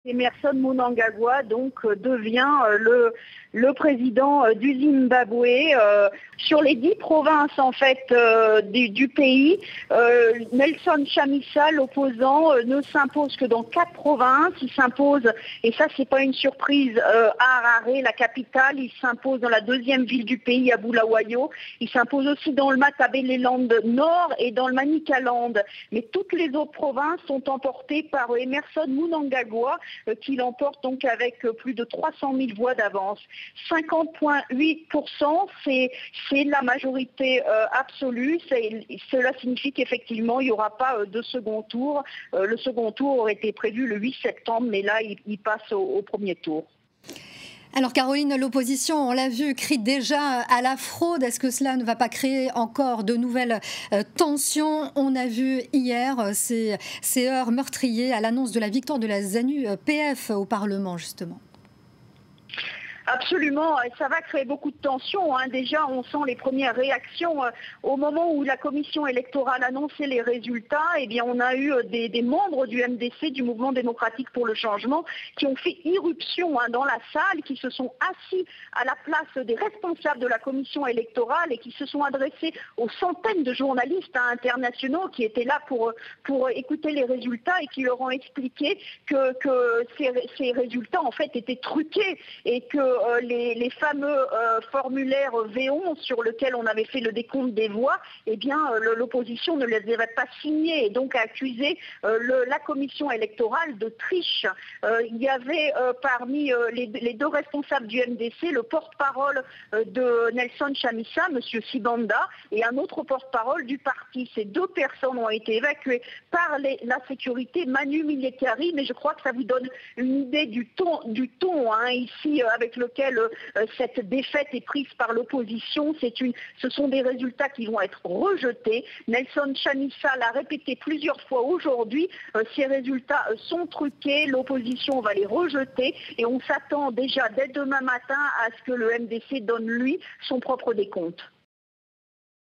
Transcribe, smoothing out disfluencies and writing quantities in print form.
Emmerson Mnangagwa devient le président du Zimbabwe. Sur les 10 provinces en fait du pays, Nelson Chamisa, l'opposant, ne s'impose que dans 4 provinces. Il s'impose, et ça c'est pas une surprise, à Harare, la capitale. Il s'impose dans la 2e ville du pays, à Bulawayo. Il s'impose aussi dans le Matabeleland Nord et dans le Manicaland. Mais toutes les autres provinces sont emportées par Emmerson Mnangagwa, qui l'emporte donc avec plus de 300 000 voix d'avance. 50,8%, c'est la majorité absolue. Cela signifie qu'effectivement, il n'y aura pas de second tour. Le second tour aurait été prévu le 8 septembre, mais là, il passe au premier tour. Alors Caroline, l'opposition, on l'a vu, crie déjà à la fraude. Est-ce que cela ne va pas créer encore de nouvelles tensions? On a vu hier ces heurts meurtriers à l'annonce de la victoire de la ZANU-PF au Parlement, justement. Absolument, ça va créer beaucoup de tensions. Déjà, on sent les premières réactions. Au moment où la commission électorale annonçait les résultats, eh bien, on a eu des membres du MDC, du Mouvement démocratique pour le changement, qui ont fait irruption dans la salle, qui se sont assis à la place des responsables de la commission électorale et qui se sont adressés aux centaines de journalistes internationaux qui étaient là pour écouter les résultats et qui leur ont expliqué que ces résultats, en fait, étaient truqués et que les fameux formulaires V11 sur lesquels on avait fait le décompte des voix, eh bien l'opposition ne les avait pas signés et donc a accusé la commission électorale de triche. Il y avait parmi les 2 responsables du MDC le porte-parole de Nelson Chamisa, M. Sibanda, et un autre porte-parole du parti. Ces 2 personnes ont été évacuées par la sécurité Manu Militari, mais je crois que ça vous donne une idée du ton ici avec lequel cette défaite est prise par l'opposition. Ce sont des résultats qui vont être rejetés. Nelson Chamisa l'a répété plusieurs fois aujourd'hui. Ces résultats sont truqués, l'opposition va les rejeter et on s'attend déjà dès demain matin à ce que le MDC donne lui son propre décompte.